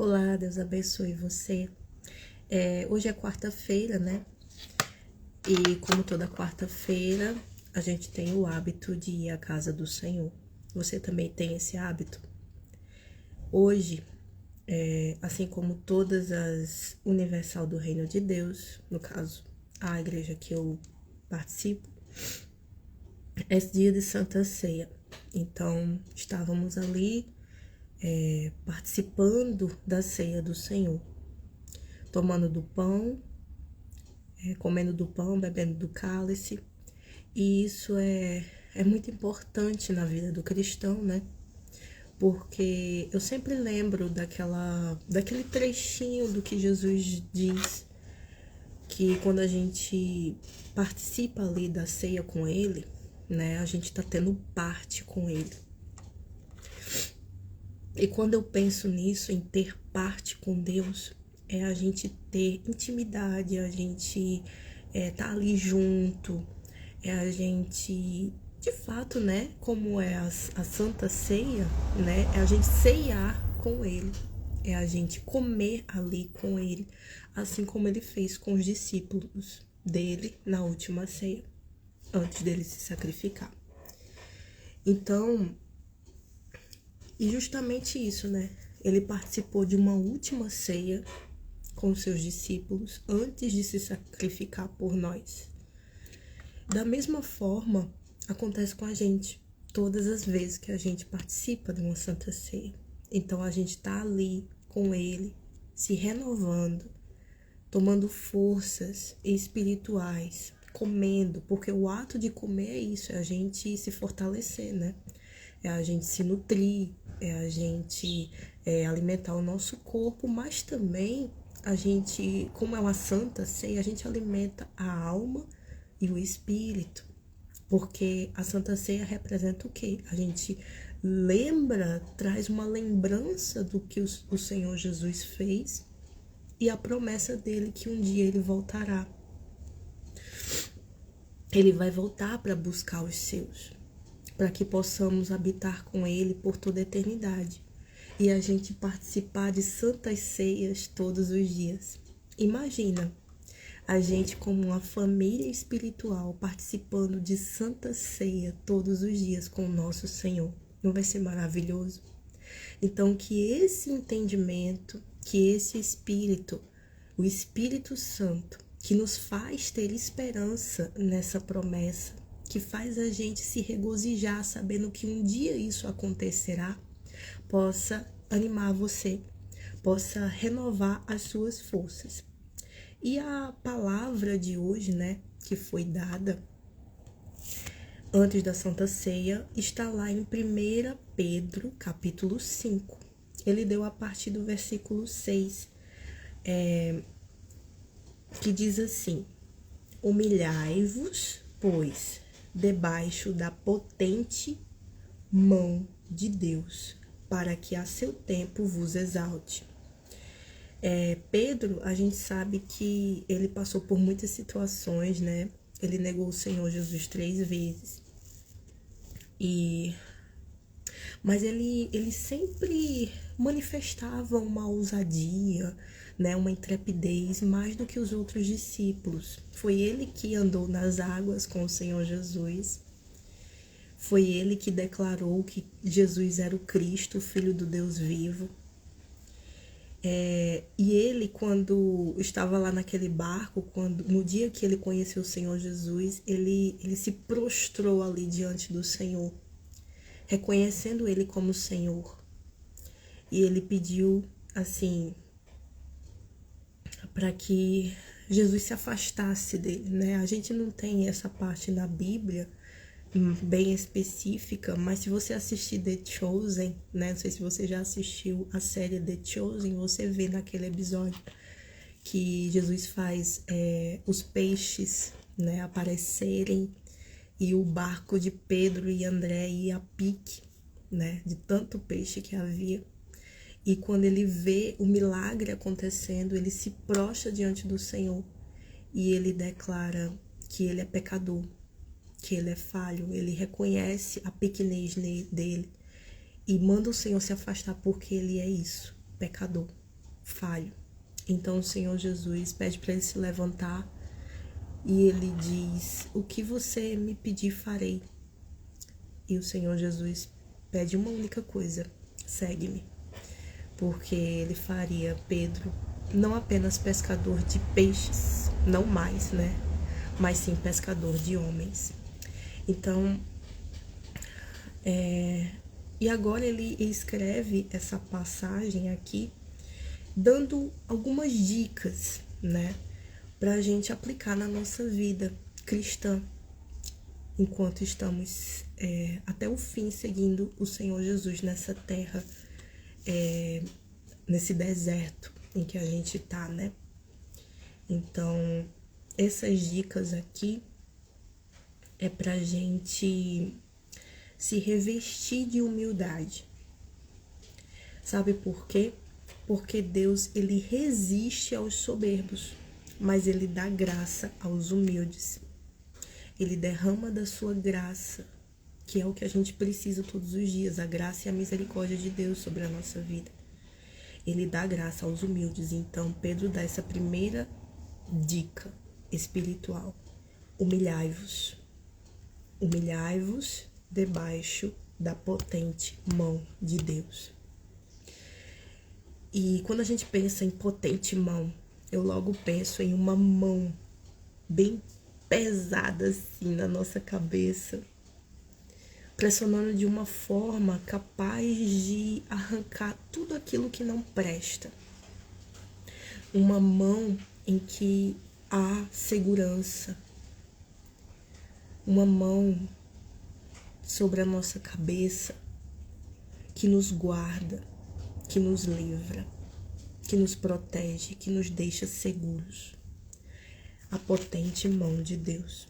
Olá, Deus abençoe você. Hoje é quarta-feira, né? E como toda quarta-feira, a gente tem o hábito de ir à casa do Senhor. Você também tem esse hábito? Hoje, assim como todas as Universal do Reino de Deus, no caso, a igreja que eu participo, é dia de Santa Ceia. Então, estávamos ali participando da ceia do Senhor, tomando do pão, comendo do pão, bebendo do cálice. E isso é muito importante na vida do cristão, né? Porque eu sempre lembro daquele trechinho do que Jesus diz, que quando a gente participa ali da ceia com ele, né, a gente tá tendo parte com ele. E quando eu penso nisso, em ter parte com Deus, é a gente ter intimidade, a gente tá ali junto, é a gente, de fato, né, como é a Santa Ceia, né, é a gente ceiar com ele, é a gente comer ali com ele, assim como ele fez com os discípulos dele na última ceia, antes dele se sacrificar. Então, e justamente isso, né? Ele participou de uma última ceia com seus discípulos antes de se sacrificar por nós. Da mesma forma, acontece com a gente todas as vezes que a gente participa de uma Santa Ceia. Então, a gente tá ali com ele, se renovando, tomando forças espirituais, comendo, porque o ato de comer é isso, é a gente se fortalecer, né? É a gente se nutrir, é a gente alimentar o nosso corpo, mas também a gente, como é uma santa ceia, a gente alimenta a alma e o espírito, porque a Santa Ceia representa o quê? A gente lembra, traz uma lembrança do que o Senhor Jesus fez e a promessa dele que um dia ele voltará. Ele vai voltar para buscar os seus, para que possamos habitar com ele por toda a eternidade e a gente participar de santas ceias todos os dias. Imagina a gente como uma família espiritual participando de santa ceia todos os dias com o nosso Senhor. Não vai ser maravilhoso? Então, que esse entendimento, que esse Espírito, o Espírito Santo, que nos faz ter esperança nessa promessa, que faz a gente se regozijar sabendo que um dia isso acontecerá, possa animar você, possa renovar as suas forças. E a palavra de hoje, né, que foi dada antes da Santa Ceia, está lá em 1 Pedro, capítulo 5. Ele deu a partir do versículo 6, que diz assim: humilhai-vos, pois, debaixo da potente mão de Deus, para que a seu tempo vos exalte. Pedro, a gente sabe que ele passou por muitas situações, né? Ele negou o Senhor Jesus 3 vezes. Mas ele sempre manifestava uma ousadia, né? Uma intrepidez mais do que os outros discípulos. Foi ele que andou nas águas com o Senhor Jesus. Foi ele que declarou que Jesus era o Cristo, o Filho do Deus vivo. E ele, quando estava lá naquele barco, no dia que ele conheceu o Senhor Jesus, ele se prostrou ali diante do Senhor, reconhecendo ele como Senhor. E ele pediu, assim, para que Jesus se afastasse dele, né? A gente não tem essa parte na Bíblia bem específica, mas se você assistir The Chosen, né, não sei se você já assistiu a série The Chosen, você vê naquele episódio que Jesus faz os peixes, né, aparecerem e o barco de Pedro e André ir a pique, né, de tanto peixe que havia. E quando ele vê o milagre acontecendo, ele se prostra diante do Senhor e ele declara que ele é pecador, que ele é falho, ele reconhece a pequenez dele e manda o Senhor se afastar porque ele é isso, pecador. falho. Então o Senhor Jesus pede para ele se levantar e ele diz: o que você me pedir, farei. E o Senhor Jesus pede uma única coisa: segue-me. Porque ele faria Pedro não apenas pescador de peixes, não mais, né? Mas sim pescador de homens. Então, e agora ele escreve essa passagem aqui, dando algumas dicas, né? Pra gente aplicar na nossa vida cristã, enquanto estamos até o fim seguindo o Senhor Jesus nessa terra, nesse deserto em que a gente tá, né? Então, essas dicas aqui é pra gente se revestir de humildade. Sabe por quê? Porque Deus, ele resiste aos soberbos, mas ele dá graça aos humildes. Ele derrama da sua graça, que é o que a gente precisa todos os dias, a graça e a misericórdia de Deus sobre a nossa vida. Ele dá graça aos humildes. Então, Pedro dá essa primeira dica espiritual: humilhai-vos. Humilhai-vos debaixo da potente mão de Deus. E quando a gente pensa em potente mão, eu logo penso em uma mão bem pesada assim na nossa cabeça, pressionando de uma forma capaz de arrancar tudo aquilo que não presta. Uma mão em que há segurança. Uma mão sobre a nossa cabeça que nos guarda, que nos livra, que nos protege, que nos deixa seguros. A potente mão de Deus.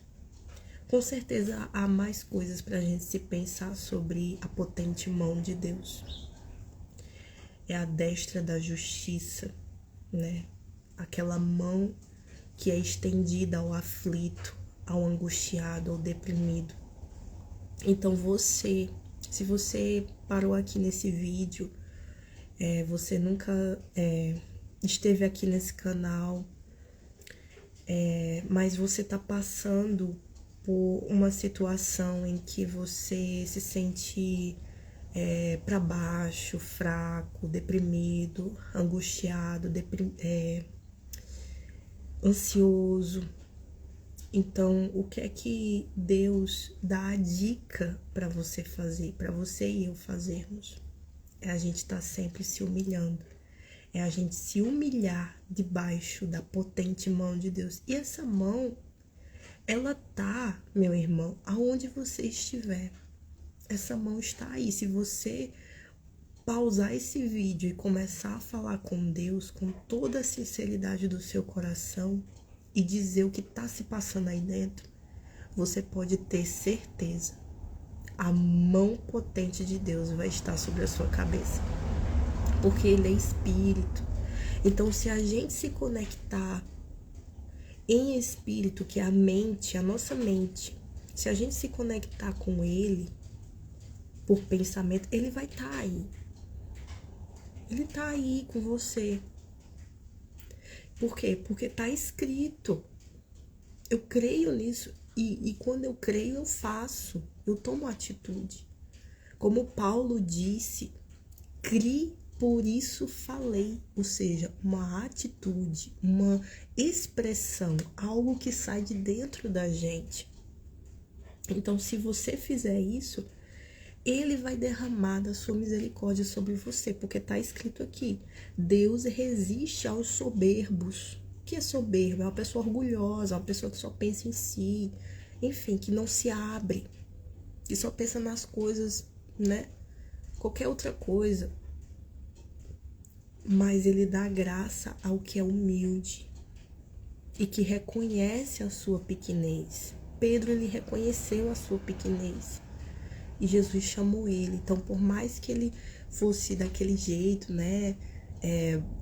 Com certeza há mais coisas para a gente se pensar sobre a potente mão de Deus. É a destra da justiça, né? Aquela mão que é estendida ao aflito, ao angustiado, ao deprimido. Então se você parou aqui nesse vídeo, você nunca esteve aqui nesse canal, mas você está passando por uma situação em que você se sente para baixo, fraco, deprimido, angustiado, ansioso. Então, o que é que Deus dá a dica para você fazer, para você e eu fazermos? É a gente estar sempre se humilhando. É a gente se humilhar debaixo da potente mão de Deus. E essa mão, ela tá, meu irmão, aonde você estiver. Essa mão está aí. Se você pausar esse vídeo e começar a falar com Deus com toda a sinceridade do seu coração e dizer o que está se passando aí dentro, você pode ter certeza, a mão potente de Deus vai estar sobre a sua cabeça, porque Ele é espírito. Então, se a gente se conectar em espírito, que é a mente, a nossa mente, se a gente se conectar com Ele por pensamento, Ele vai estar aí. Ele está aí com você. Por quê? Porque está escrito. Eu creio nisso. E quando eu creio, eu faço. Eu tomo atitude. Como Paulo disse, criei, por isso falei. Ou seja, uma atitude, uma expressão, algo que sai de dentro da gente. Então, se você fizer isso, Ele vai derramar da sua misericórdia sobre você, porque está escrito aqui: Deus resiste aos soberbos. O que é soberbo? É uma pessoa orgulhosa, uma pessoa que só pensa em si, enfim, que não se abre, que só pensa nas coisas, né? Qualquer outra coisa. Mas Ele dá graça ao que é humilde e que reconhece a sua pequenez. Pedro, ele reconheceu a sua pequenez. E Jesus chamou ele. Então, por mais que ele fosse daquele jeito, né?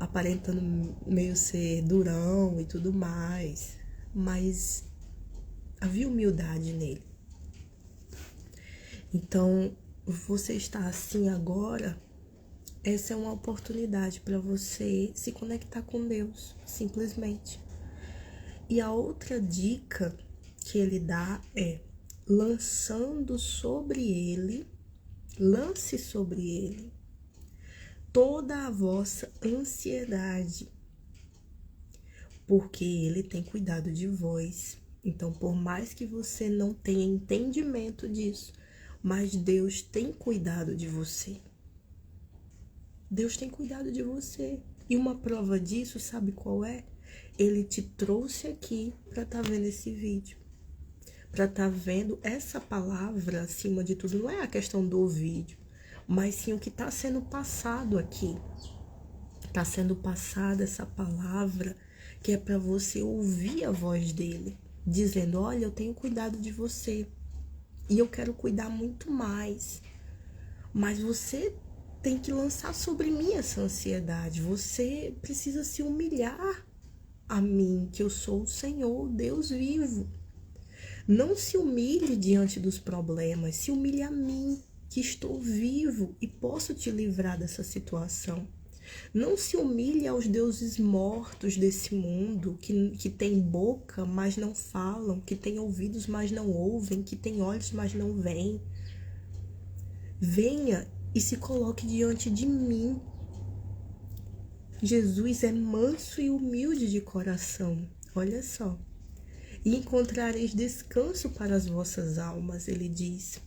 Aparentando meio ser durão e tudo mais. Mas havia humildade nele. Então, você está assim agora, essa é uma oportunidade para você se conectar com Deus, simplesmente. E a outra dica que ele dá é: lance sobre ele toda a vossa ansiedade, porque ele tem cuidado de vós. Então, por mais que você não tenha entendimento disso, mas Deus tem cuidado de você. Deus tem cuidado de você. E uma prova disso, sabe qual é? Ele te trouxe aqui para estar vendo esse vídeo. Para estar vendo essa palavra, acima de tudo, não é a questão do vídeo, mas sim o que está sendo passado aqui. Está sendo passada essa palavra que é para você ouvir a voz dele, dizendo: olha, eu tenho cuidado de você e eu quero cuidar muito mais. Mas você tem que lançar sobre mim essa ansiedade. Você precisa se humilhar a mim, que eu sou o Senhor, Deus vivo. Não se humilhe diante dos problemas, se humilhe a mim, que estou vivo e posso te livrar dessa situação. Não se humilhe aos deuses mortos desse mundo, que tem boca, mas não falam, que tem ouvidos, mas não ouvem, que tem olhos, mas não veem. Venha e se coloque diante de mim. Jesus é manso e humilde de coração. Olha só. E encontrareis descanso para as vossas almas, ele diz.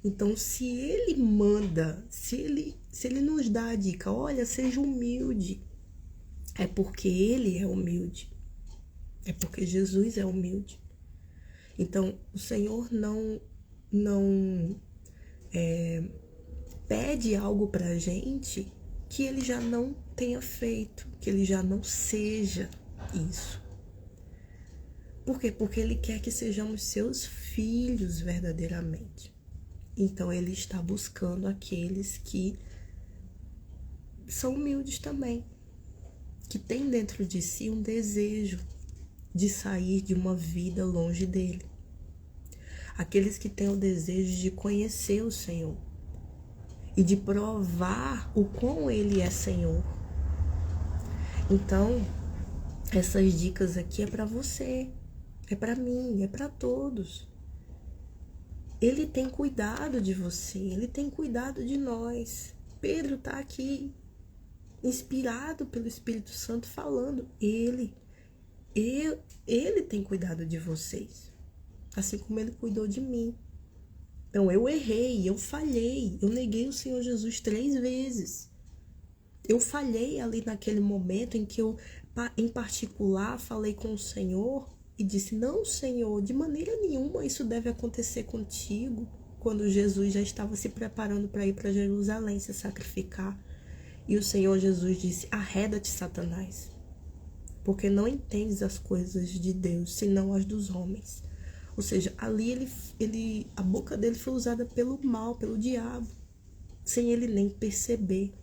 Então, se ele manda, se ele nos dá a dica, olha, seja humilde, é porque ele é humilde. É porque Jesus é humilde. Então, o Senhor não pede algo pra gente que ele já não tenha feito, que ele já não seja isso. Por quê? Porque ele quer que sejamos seus filhos verdadeiramente. Então, ele está buscando aqueles que são humildes também, que têm dentro de si um desejo de sair de uma vida longe dele. Aqueles que têm o desejo de conhecer o Senhor e de provar o quão ele é Senhor. Então, essas dicas aqui é para você, é para mim, é para todos. Ele tem cuidado de você, ele tem cuidado de nós. Pedro está aqui, inspirado pelo Espírito Santo, falando: ele tem cuidado de vocês, assim como ele cuidou de mim. Então, eu errei, eu falhei, eu neguei o Senhor Jesus 3 vezes. Eu falhei ali naquele momento em que eu, em particular, falei com o Senhor e disse: não, Senhor, de maneira nenhuma isso deve acontecer contigo, quando Jesus já estava se preparando para ir para Jerusalém se sacrificar. E o Senhor Jesus disse: arreda-te, Satanás, porque não entendes as coisas de Deus, senão as dos homens. Ou seja, ali a boca dele foi usada pelo mal, pelo diabo, sem ele nem perceber.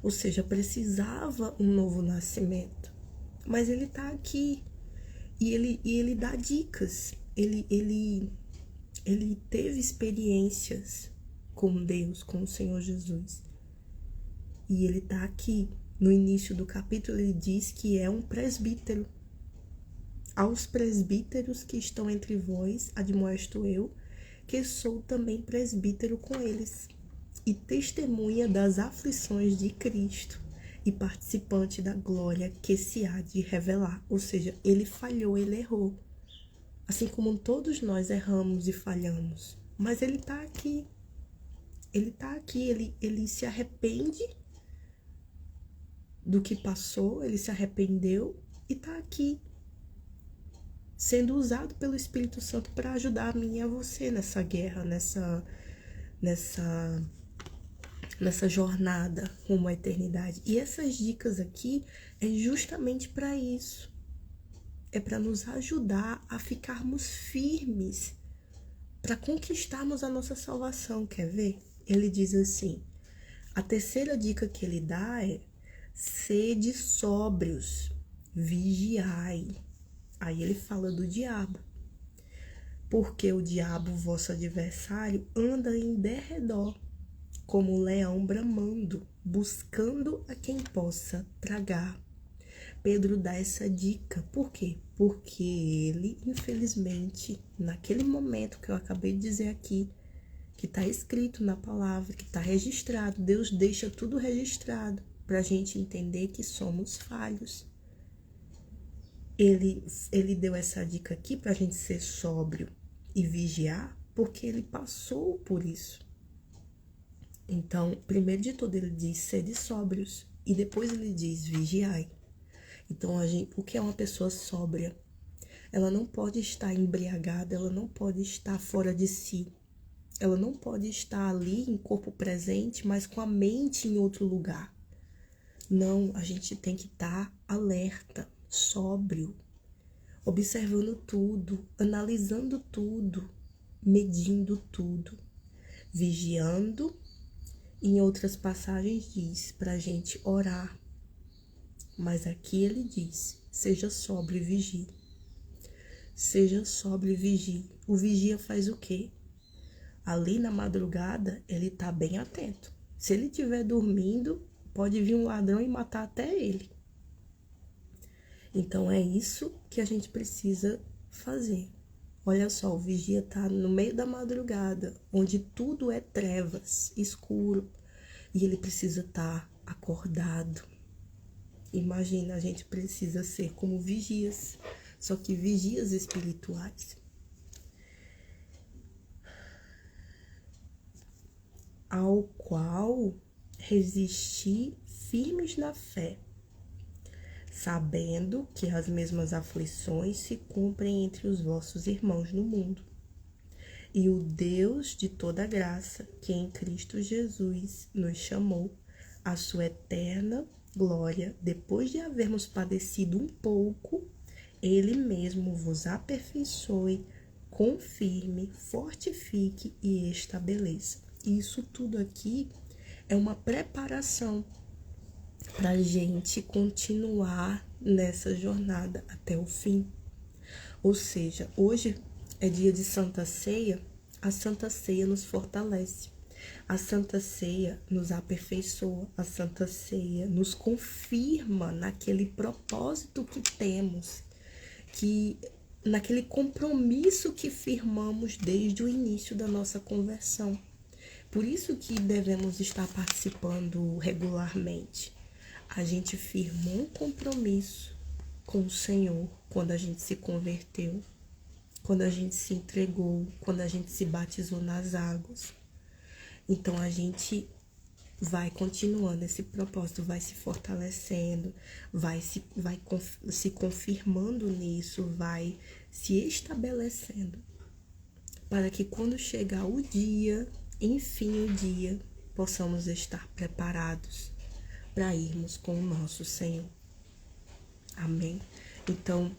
Ou seja, precisava um novo nascimento. Mas ele está aqui e ele dá dicas. Ele teve experiências com Deus, com o Senhor Jesus. E ele está aqui. No início do capítulo, ele diz que é um presbítero. Aos presbíteros que estão entre vós, admoesto eu, que sou também presbítero com eles, e testemunha das aflições de Cristo, e participante da glória que se há de revelar. Ou seja, ele falhou, ele errou. Assim como todos nós erramos e falhamos. Mas ele está aqui. Ele está aqui, ele se arrepende do que passou, ele se arrependeu e está aqui, sendo usado pelo Espírito Santo para ajudar a mim e a você nessa guerra, nessa jornada rumo à eternidade. E essas dicas aqui é justamente para isso. É para nos ajudar a ficarmos firmes, para conquistarmos a nossa salvação. Quer ver? Ele diz assim, a terceira dica que ele dá é: sede sóbrios, vigiai. Aí ele fala do diabo. Porque o diabo, vosso adversário, anda em derredor, como um leão bramando, buscando a quem possa tragar. Pedro dá essa dica. Por quê? Porque ele, infelizmente, naquele momento que eu acabei de dizer aqui, que está escrito na palavra, que está registrado, Deus deixa tudo registrado para a gente entender que somos falhos. Ele deu essa dica aqui para a gente ser sóbrio e vigiar, porque ele passou por isso. Então, primeiro de tudo, ele diz sede sóbrios, e depois ele diz vigiai. Então, o que é uma pessoa sóbria? Ela não pode estar embriagada, ela não pode estar fora de si. Ela não pode estar ali em corpo presente, mas com a mente em outro lugar. Não, a gente tem que estar alerta, sóbrio, observando tudo, analisando tudo, medindo tudo, vigiando. Em outras passagens diz para a gente orar, mas aqui ele diz, seja sóbrio e vigie. Seja sóbrio e vigie. O vigia faz o quê? Ali na madrugada, ele tá bem atento. Se ele estiver dormindo, pode vir um ladrão e matar até ele. Então, é isso que a gente precisa fazer. Olha só, o vigia tá no meio da madrugada, onde tudo é trevas, escuro, e ele precisa estar acordado. Imagina, a gente precisa ser como vigias, só que vigias espirituais. Ao qual resistir firmes na fé, sabendo que as mesmas aflições se cumprem entre os vossos irmãos no mundo. E o Deus de toda graça, que em Cristo Jesus nos chamou à sua eterna glória, depois de havermos padecido um pouco, Ele mesmo vos aperfeiçoe, confirme, fortifique e estabeleça. Isso tudo aqui é uma preparação para a gente continuar nessa jornada até o fim. Ou seja, hoje é dia de Santa Ceia, a Santa Ceia nos fortalece, a Santa Ceia nos aperfeiçoa, a Santa Ceia nos confirma naquele propósito que temos, naquele compromisso que firmamos desde o início da nossa conversão. Por isso que devemos estar participando regularmente. A gente firmou um compromisso com o Senhor quando a gente se converteu, quando a gente se entregou, quando a gente se batizou nas águas. Então a vai continuando esse propósito, vai se fortalecendo, vai se confirmando nisso, vai se estabelecendo, para que quando chegar o dia, enfim o dia, possamos estar preparados para irmos com o nosso Senhor. Amém? Então,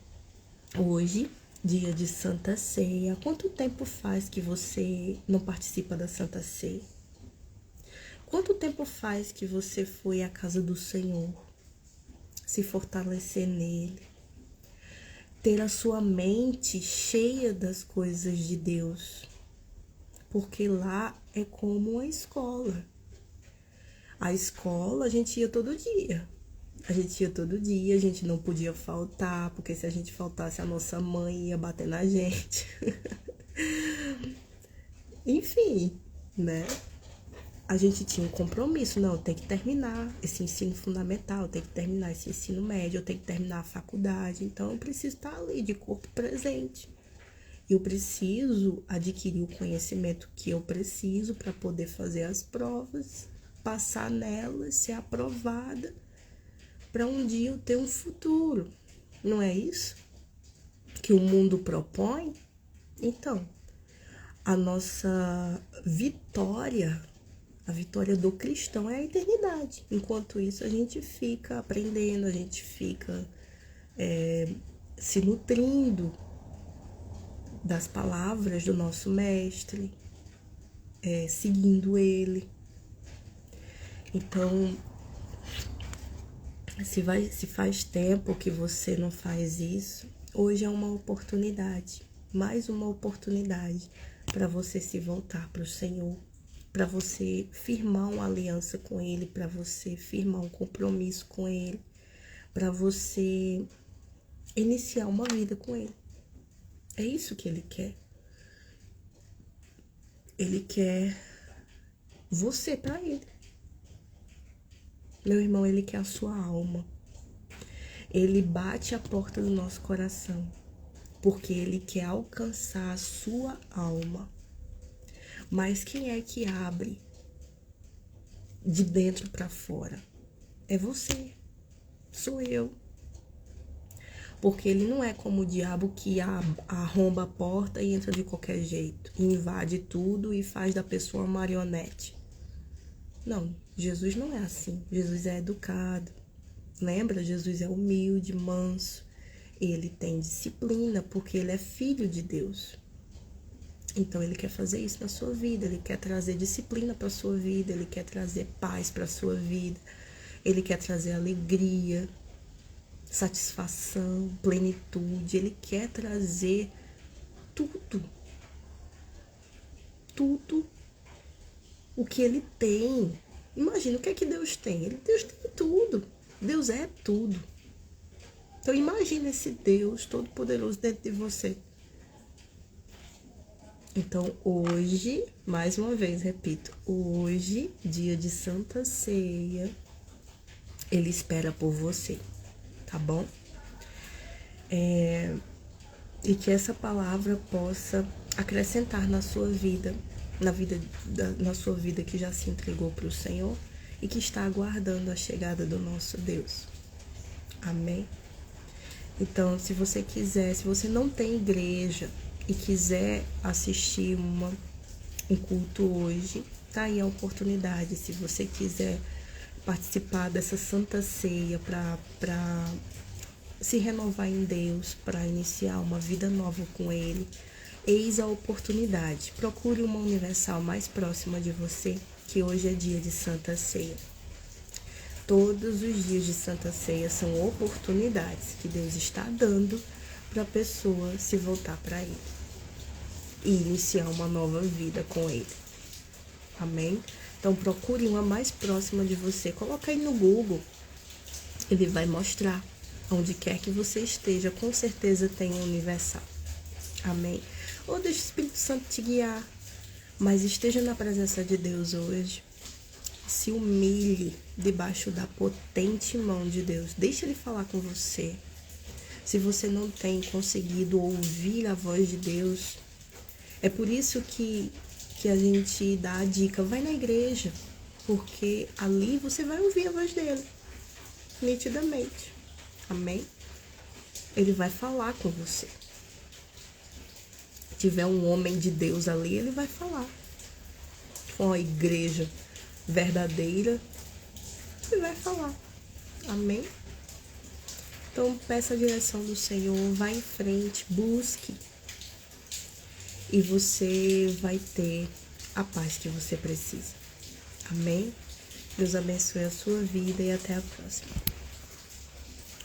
hoje, dia de Santa Ceia, quanto tempo faz que você não participa da Santa Ceia? Quanto tempo faz que você foi à casa do Senhor, se fortalecer nele, ter a sua mente cheia das coisas de Deus? Porque lá é como uma escola. A escola a gente ia todo dia. A gente não podia faltar, porque se a gente faltasse, a nossa mãe ia bater na gente. Enfim, né? A gente tinha um compromisso, não, eu tenho que terminar esse ensino fundamental, eu tenho que terminar esse ensino médio, eu tenho que terminar a faculdade, então eu preciso estar ali de corpo presente. Eu preciso adquirir o conhecimento que eu preciso para poder fazer as provas, passar nelas, ser aprovada, para um dia eu ter um futuro. Não é isso que o mundo propõe? Então, a nossa vitória, a vitória do cristão é a eternidade. Enquanto isso, a gente fica aprendendo, a gente fica se nutrindo das palavras do nosso mestre, seguindo ele. Então, se faz tempo que você não faz isso, hoje é uma oportunidade, mais uma oportunidade para você se voltar para o Senhor, para você firmar uma aliança com Ele, para você firmar um compromisso com Ele, para você iniciar uma vida com Ele. É isso que Ele quer. Ele quer você para Ele. Meu irmão, Ele quer a sua alma. Ele bate a porta do nosso coração, porque Ele quer alcançar a sua alma. Mas quem é que abre de dentro para fora? É você, sou eu. Porque Ele não é como o diabo que arromba a porta e entra de qualquer jeito, invade tudo e faz da pessoa uma marionete. Não, Jesus não é assim. Jesus é educado. Lembra? Jesus é humilde, manso. Ele tem disciplina porque Ele é filho de Deus. Então Ele quer fazer isso na sua vida. Ele quer trazer disciplina para a sua vida. Ele quer trazer paz para a sua vida. Ele quer trazer alegria, satisfação, plenitude. Ele quer trazer tudo. Tudo o que Ele tem. Imagina o que é que Deus tem. Deus tem tudo. Deus é tudo. Então imagina esse Deus todo-poderoso dentro de você. Então hoje, mais uma vez, repito, hoje, dia de Santa Ceia, Ele espera por você, tá bom? E que essa palavra possa acrescentar na sua vida, na sua vida que já se entregou para o Senhor e que está aguardando a chegada do nosso Deus. Amém? Então, se você quiser, se você não tem igreja e quiser assistir um culto hoje, tá aí a oportunidade. Se você quiser participar dessa Santa Ceia para se renovar em Deus, para iniciar uma vida nova com Ele, eis a oportunidade. Procure uma universal mais próxima de você, que hoje é dia de Santa Ceia. Todos os dias de Santa Ceia são oportunidades que Deus está dando para a pessoa se voltar para Ele e iniciar uma nova vida com Ele. Amém? Então procure uma mais próxima de você. Coloca aí no Google. Ele vai mostrar. Onde quer que você esteja, com certeza tem um universal. Amém? Ou deixa o Espírito Santo te guiar. Mas esteja na presença de Deus hoje. Se humilhe debaixo da potente mão de Deus. Deixa Ele falar com você. Se você não tem conseguido ouvir a voz de Deus, é por isso que a gente dá a dica, vai na igreja, porque ali você vai ouvir a voz dele, nitidamente. Amém? Ele vai falar com você. Se tiver um homem de Deus ali, ele vai falar. Com a igreja verdadeira, ele vai falar. Amém? Então, peça a direção do Senhor, vá em frente, busque. E você vai ter a paz que você precisa. Amém? Deus abençoe a sua vida e até a próxima.